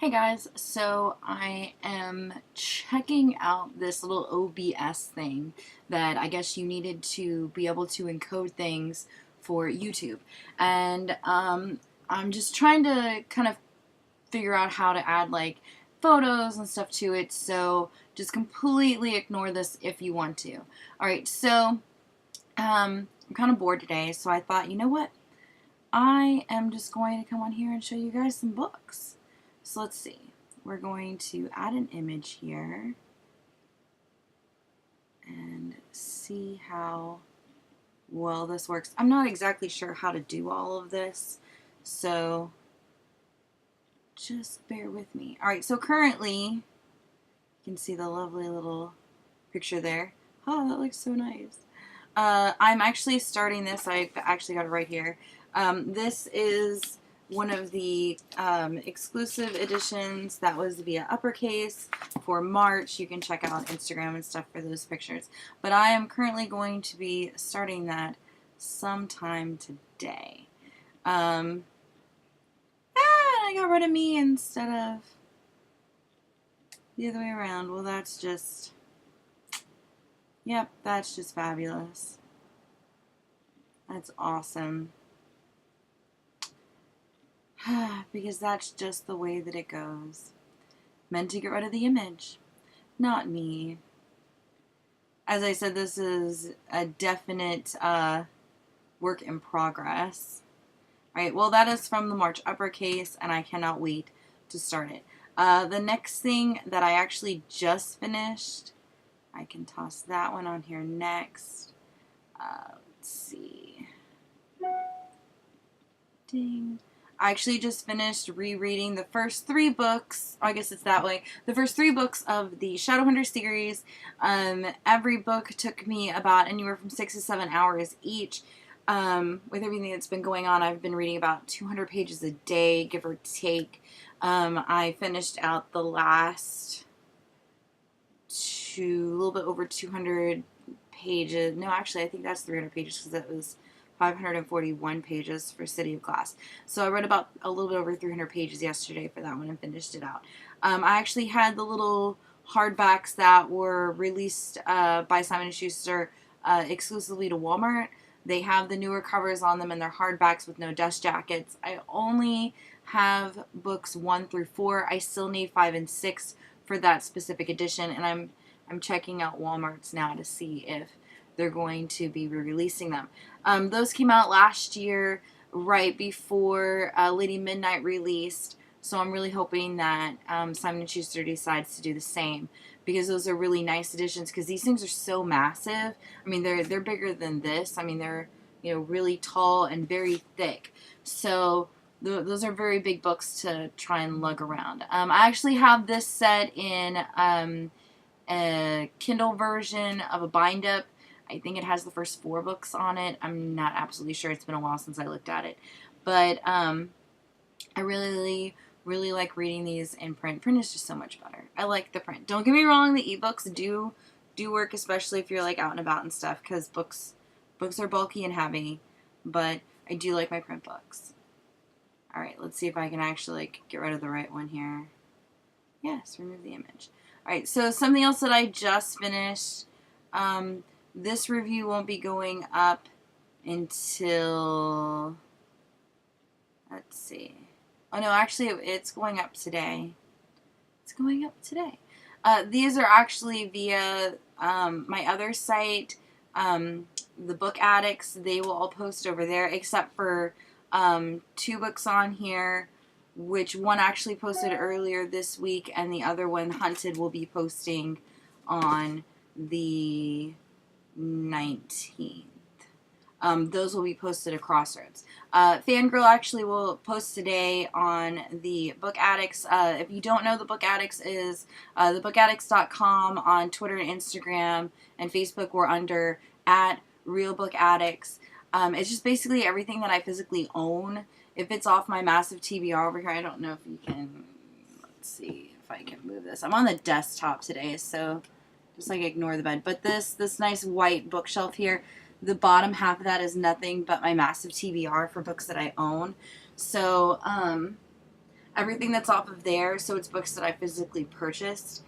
Hey guys, so I am checking out this little OBS thing that I guess you needed to be able to encode things for YouTube. And I'm just trying to kind of figure out how to add like photos and stuff to it, so just completely ignore this if you want to. Alright, so I'm kind of bored today, so I thought, you know what? I am just going to come on here and show you guys some books. So let's see. We're going to add an image here and see how well this works. I'm not exactly sure how to do all of this, so just bear with me. Alright, so currently you can see the lovely little picture there. Oh, that looks so nice. I'm actually starting this. I've actually got it right here. This is one of the exclusive editions that was via Uppercase for March. You can check out Instagram and stuff for those pictures. But I am currently going to be starting that sometime today. I got rid of me instead of the other way around. Well, that's just... Yep, that's just fabulous. That's awesome. Because that's just the way that it goes. Meant to get rid of the image. Not me. As I said, this is a definite work in progress. Alright, well that is from the March Uppercase, and I cannot wait to start it. The next thing that I actually just finished, I can toss that one on here next. Let's see. Ding. I actually just finished rereading the first 3 books. I guess it's that way. The first 3 books of the Shadowhunter series. Every book took me about anywhere from 6 to 7 hours each. With everything that's been going on, I've been reading about 200 pages a day, give or take. I finished out the last a little bit over 200 pages. No, actually, I think that's 300 pages because that was 541 pages for City of Glass. So I read about a little bit over 300 pages yesterday for that one and finished it out. I actually had the little hardbacks that were released by Simon & Schuster exclusively to Walmart. They have the newer covers on them and they're hardbacks with no dust jackets. I only have books 1 through 4. I still need 5 and 6 for that specific edition, and I'm checking out Walmart's now to see if they're going to be re-releasing them. Those came out last year right before Lady Midnight released, so I'm really hoping that Simon & Schuster decides to do the same, because those are really nice editions, because these things are so massive. I mean, they're bigger than this. I mean, they're, you know, really tall and very thick. So those are very big books to try and lug around. I actually have this set in a Kindle version of a bind-up. I think it has the first 4 books on it. I'm not absolutely sure. It's been a while since I looked at it. But I really like reading these in print. Print is just so much better. I like the print. Don't get me wrong, the ebooks do work, especially if you're like out and about and stuff, because books are bulky and heavy, but I do like my print books. Alright, let's see if I can actually like get rid of the right one here. Yes, remove the image. Alright, so something else that I just finished. This review won't be going up until, let's see. Oh no, actually it's going up today. It's going up today. These are actually via my other site, the Book Addicts. They will all post over there, except for 2 books on here, which one actually posted earlier this week, and the other one, Hunted, will be posting on the 19th. Those will be posted at Crossroads. Fangirl actually will post today on the Book Addicts. If you don't know, the Book Addicts is thebookaddicts.com. On Twitter and Instagram and Facebook, we're under @RealBookAddicts. It's just basically everything that I physically own. If it's off my massive TBR over here, I don't know if you can, let's see if I can move this. I'm on the desktop today, so just like ignore the bed. But this nice white bookshelf here, the bottom half of that is nothing but my massive TBR for books that I own. So everything that's off of there, so it's books that I physically purchased,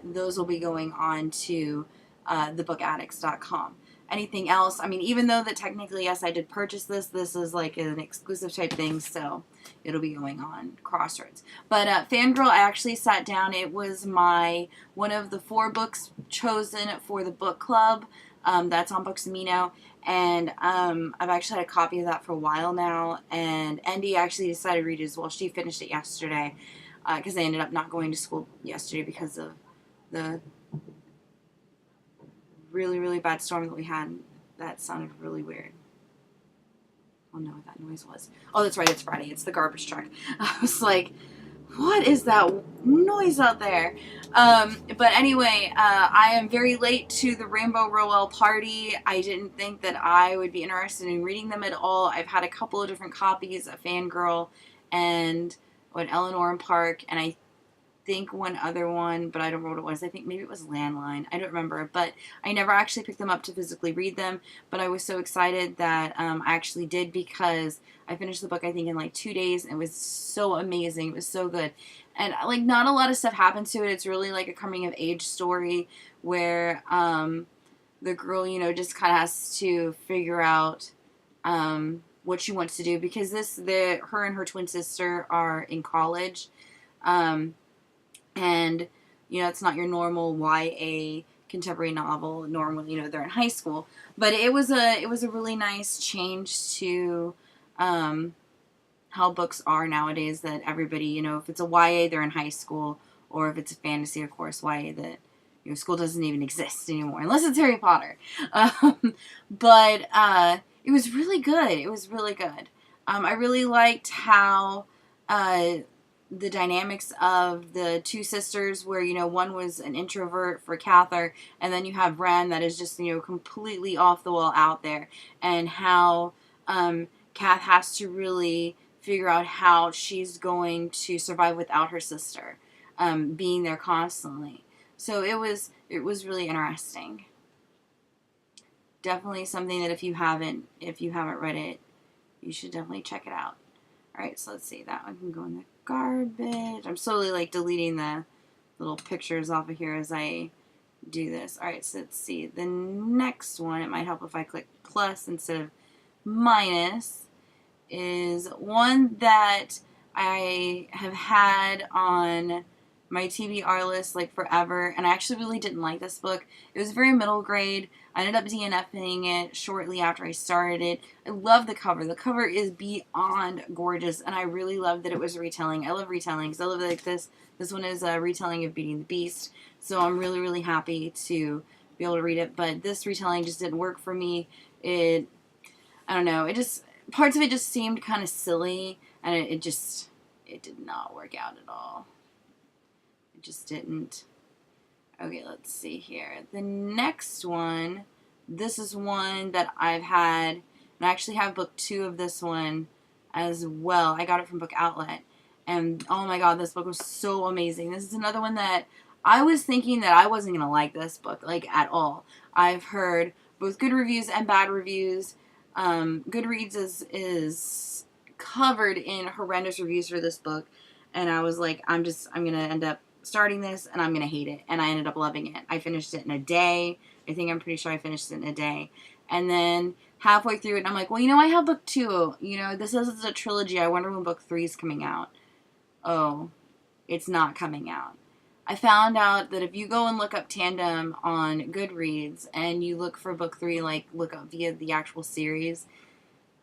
those will be going on to thebookaddicts.com. Anything else, I mean, even though that technically, yes, I did purchase this is like an exclusive type thing, so it'll be going on Crossroads. But Fangirl, I actually sat down. It was one of the 4 books chosen for the book club. That's on Books Amino. And I've actually had a copy of that for a while now. And Andy actually decided to read it as well. She finished it yesterday because they ended up not going to school yesterday because of the really, really bad storm that we had. That sounded really weird. I don't know what that noise was. Oh, that's right. It's Friday. It's the garbage truck. I was like, what is that noise out there? But anyway, I am very late to the Rainbow Rowell party. I didn't think that I would be interested in reading them at all. I've had a couple of different copies of Fangirl and Eleanor and Park, and I think one other one, but I don't know what it was. I think maybe it was Landline. I don't remember, but I never actually picked them up to physically read them, but I was so excited that I actually did, because I finished the book, I think, in like 2 days, and it was so amazing. It was so good. And like, not a lot of stuff happens to it. It's really like a coming of age story where the girl, just kind of has to figure out what she wants to do, because her and her twin sister are in college. And, it's not your normal YA contemporary novel. Normally, they're in high school. But it was a really nice change to how books are nowadays, that everybody, if it's a YA, they're in high school. Or if it's a fantasy, of course, YA, that school doesn't even exist anymore, unless it's Harry Potter. But it was really good. It was really good. I really liked how the dynamics of the 2 sisters, where one was an introvert for Cather, and then you have Ren that is just completely off the wall out there, and how Cath has to really figure out how she's going to survive without her sister being there constantly. So it was really interesting. Definitely something that if you haven't read it, you should definitely check it out. All right, so let's see. That one can go in the garbage. I'm slowly deleting the little pictures off of here as I do this. All right, so let's see. The next one, it might help if I click plus instead of minus, is one that I have had on my TBR list forever, and I actually really didn't like this book. It was very middle grade. I ended up DNFing it shortly after I started it. I love the cover. The cover is beyond gorgeous, and I really love that it was a retelling. I love retellings. I love this. This one is a retelling of Beauty and the Beast, so I'm really, really happy to be able to read it. But this retelling just didn't work for me. I don't know. Parts of it just seemed kind of silly, and it did not work out at all. It just didn't. Okay, let's see here. The next one, this is one that I've had, and I actually have book 2 of this one as well. I got it from Book Outlet, and oh my god, this book was so amazing. This is another one that I was thinking that I wasn't going to like this book, at all. I've heard both good reviews and bad reviews. Goodreads is covered in horrendous reviews for this book, and I was like, I'm going to end up starting this, and I'm going to hate it. And I ended up loving it. I finished it in a day. I'm pretty sure I finished it in a day. And then halfway through it, I'm like, well, I have book 2. This is a trilogy. I wonder when book 3 is coming out. Oh, it's not coming out. I found out that if you go and look up Tandem on Goodreads, and you look for book 3, look up via the actual series,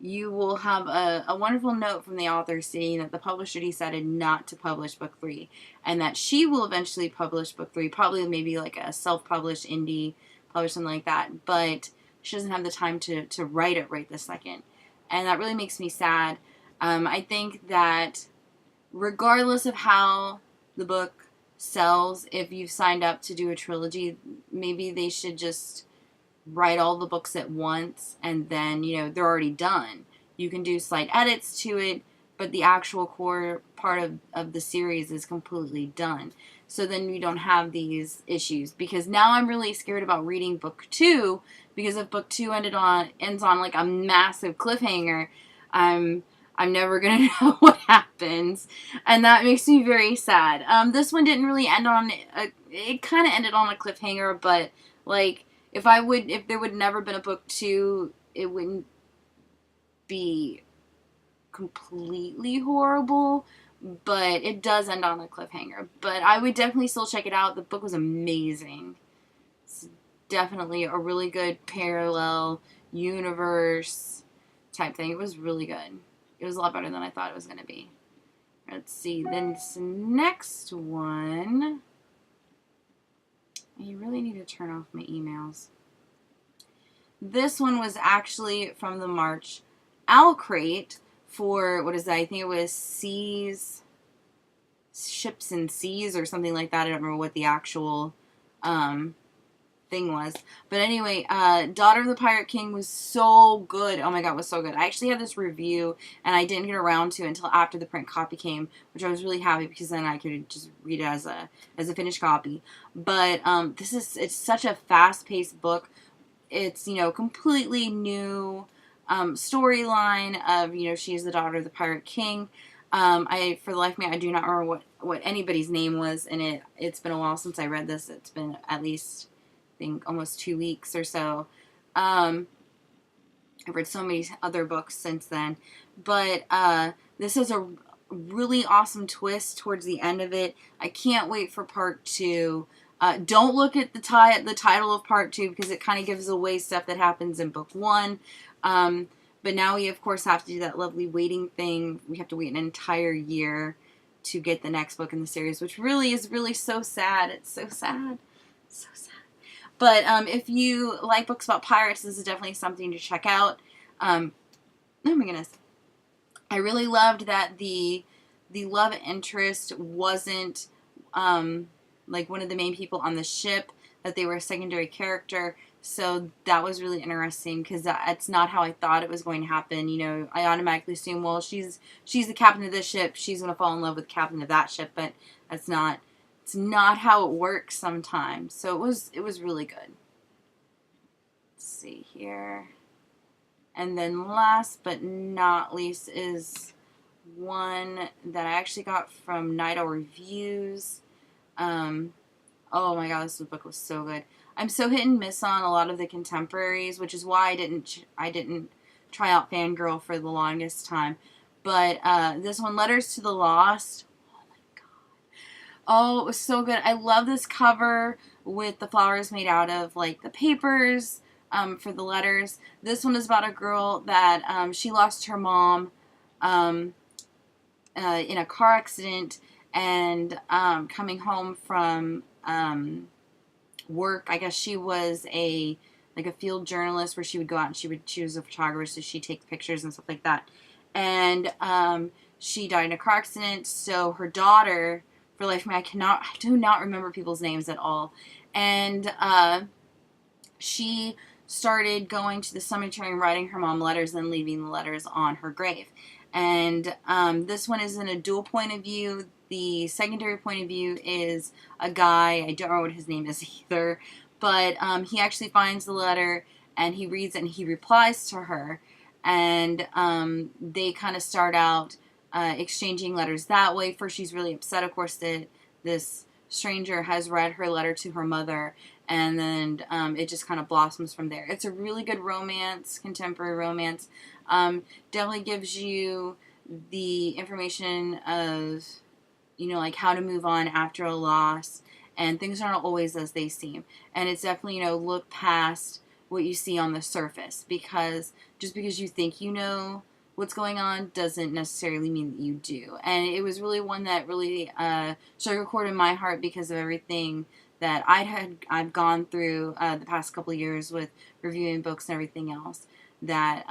you will have a wonderful note from the author saying that the publisher decided not to publish book 3, and that she will eventually publish book 3, probably maybe a self-published indie publish, something like that, but she doesn't have the time to write it right this second, and that really makes me sad. I think that regardless of how the book sells, if you've signed up to do a trilogy, maybe they should just write all the books at once, and then they're already done. You can do slight edits to it, but the actual core part of the series is completely done. So then you don't have these issues, because now I'm really scared about reading book 2, because if book 2 ends on a massive cliffhanger, I I'm never going to know what happens. And that makes me very sad. This one didn't really end on, it kind of ended on a cliffhanger, but, like, if there would never been a book 2, it wouldn't be completely horrible, but it does end on a cliffhanger. But I would definitely still check it out. The book was amazing. It's definitely a really good parallel universe type thing. It was really good. It was a lot better than I thought it was going to be. Let's see. Then this next one. I really need to turn off my emails. This one was actually from the March Owl Crate for, what is that? I think it was Ships and Seas or something like that. I don't remember what the actual thing was. But anyway, Daughter of the Pirate King was so good. Oh my god, it was so good. I actually had this review and I didn't get around to it until after the print copy came, which I was really happy because then I could just read it as a finished copy. But it's such a fast-paced book. It's, completely new storyline of, she is the daughter of the Pirate King. For the life of me, I do not remember what anybody's name was in it. It's been a while since I read this. It's been at least, I think, almost 2 weeks or so. I've read so many other books since then. But this is a really awesome twist towards the end of it. I can't wait for part 2. Don't look at the title of part 2 because it kind of gives away stuff that happens in book 1. But now we, of course, have to do that lovely waiting thing. We have to wait an entire year to get the next book in the series, which really is so sad. It's so sad. So sad. But if you like books about pirates, this is definitely something to check out. Oh my goodness. I really loved that the love interest wasn't like one of the main people on the ship, that they were a secondary character. So that was really interesting because that's not how I thought it was going to happen. I automatically assume, well, she's the captain of this ship, she's going to fall in love with the captain of that ship, but it's not how it works sometimes. So it was really good. Let's see here. And then last but not least is one that I actually got from Night Owl Reviews. Oh my god, this book was so good. I'm so hit and miss on a lot of the contemporaries, which is why I didn't try out Fangirl for the longest time. But this one, Letters to the Lost. Oh my god. Oh, it was so good. I love this cover with the flowers made out of like the papers for the letters. This one is about a girl that she lost her mom in a car accident, and coming home from work. I guess she was a field journalist where she would go out and she was a photographer, so she'd take pictures and stuff like that. And she died in a car accident. So her daughter, for life of me, I do not remember people's names at all. And she started going to the cemetery and writing her mom letters and leaving the letters on her grave. And this one is in a dual point of view. The secondary point of view is a guy, I don't know what his name is either, but he actually finds the letter and he reads it and he replies to her. And they kind of start out exchanging letters that way. First, she's really upset, of course, that this stranger has read her letter to her mother, and then it just kind of blossoms from there. It's a really good romance, contemporary romance. Definitely gives you the information of, like how to move on after a loss, and things aren't always as they seem. And it's definitely, look past what you see on the surface, because just because you think you know what's going on doesn't necessarily mean that you do. And it was really one that really struck a chord in my heart because of everything that I've gone through the past couple of years with reviewing books and everything else. That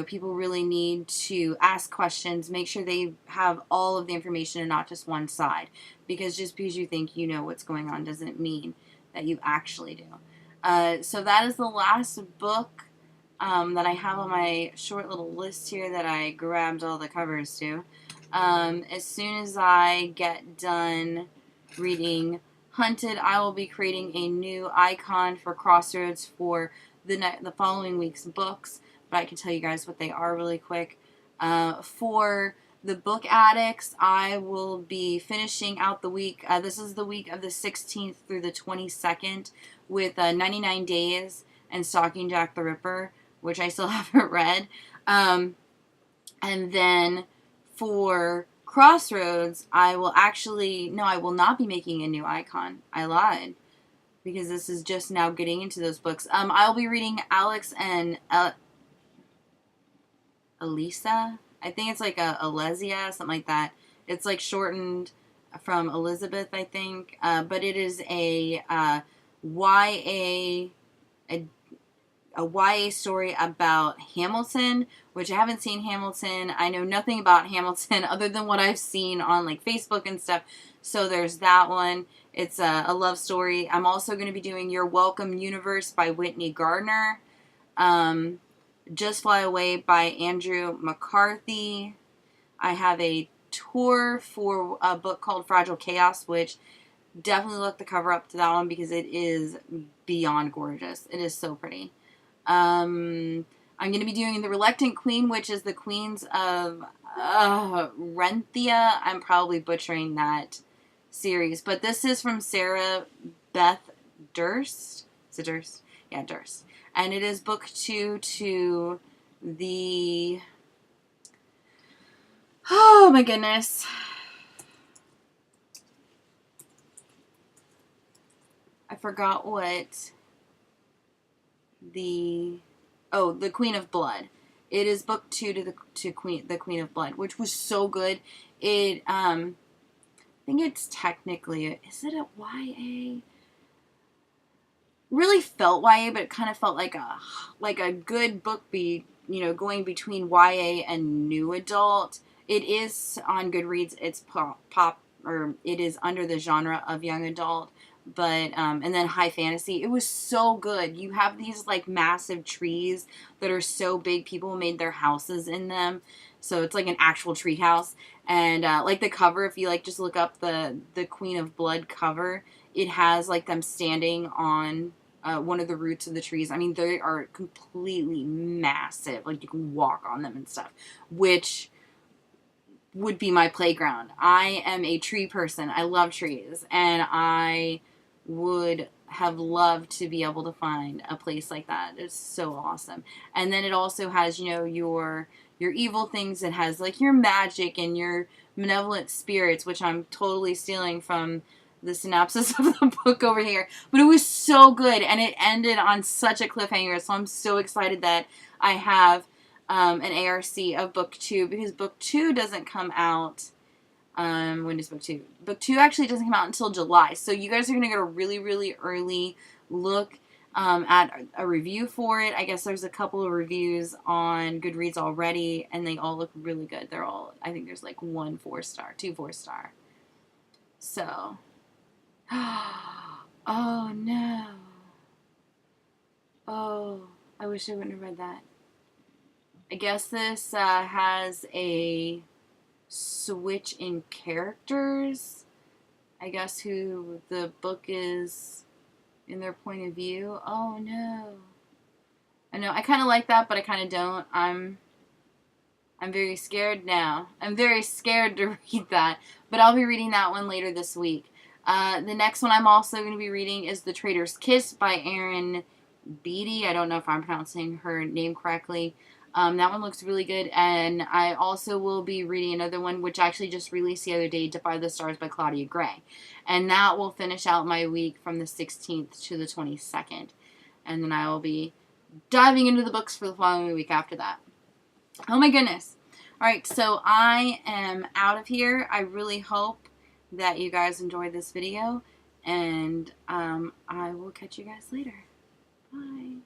people really need to ask questions, make sure they have all of the information and not just one side. Because just because you think you know what's going on doesn't mean that you actually do. So that is the last book that I have on my short little list here that I grabbed all the covers to. As soon as I get done reading Hunted, I will be creating a new icon for Crossroads for the following week's books. But I can tell you guys what they are really quick. For the book addicts, I will be finishing out the week. This is the week of the 16th through the 22nd with 99 Days and Stalking Jack the Ripper, which I still haven't read. And then for Crossroads, I will not be making a new icon. I lied. Because this is just now getting into those books. I'll be reading Alex and Elisa. I think it's like Alesia, something like that. It's like shortened from Elizabeth, I think. But it is a YA story about Hamilton, which I haven't seen Hamilton. I know nothing about Hamilton other than what I've seen on like Facebook and stuff. So there's that one. It's a love story. I'm also going to be doing Your Welcome Universe by Whitney Gardner. Just Fly Away by Andrew McCarthy. I have a tour for a book called Fragile Chaos, which definitely look the cover up to that one because it is beyond gorgeous. It is so pretty. I'm going to be doing The Reluctant Queen, which is the queens of Renthia. I'm probably butchering that series, but this is from Sarah Beth Durst. Is it Durst? Yeah, Durst. And it is book 2 to the... Oh my goodness. I forgot what the Queen of Blood. It is book 2 to the Queen of Blood, which was so good. It I think it's technically is it a YA? Really felt YA, but it kind of felt like a good book going between YA and new adult. It is on Goodreads. It's pop or it is under the genre of young adult. But and then high fantasy. It was so good. You have these like massive trees that are so big people made their houses in them, so it's like an actual tree house. And like the cover, if you like just look up the Queen of Blood cover, it has like them standing on one of the roots of the trees. I mean, they are completely massive. Like you can walk on them and stuff, which would be my playground. I am a tree person. I love trees, and I would have loved to be able to find a place like that. It's so awesome. And then it also has, your evil things. It has like your magic and your malevolent spirits, which I'm totally stealing from the synopsis of the book over here. But it was so good, and it ended on such a cliffhanger. So I'm so excited that I have an ARC of book 2, because book 2 doesn't come out. When does book 2? Book 2 actually doesn't come out until July. So you guys are going to get a really, really early look at a review for it. I guess there's a couple of reviews on Goodreads already, and they all look really good. They're all, I think there's like 1 4-star, 2 4-star. So, oh no. Oh, I wish I wouldn't have read that. I guess this has a switch in characters. I guess who the book is in their point of view. Oh no. I know, I kind of like that, but I kind of don't. I'm very scared now. I'm very scared to read that, but I'll be reading that one later this week. The next one I'm also going to be reading is The Traitor's Kiss by Erin Beatty. I don't know if I'm pronouncing her name correctly. That one looks really good, and I also will be reading another one, which I actually just released the other day, Defy the Stars by Claudia Gray. And that will finish out my week from the 16th to the 22nd. And then I will be diving into the books for the following week after that. Oh my goodness. Alright, so I am out of here. I really hope that you guys enjoyed this video, and I will catch you guys later. Bye.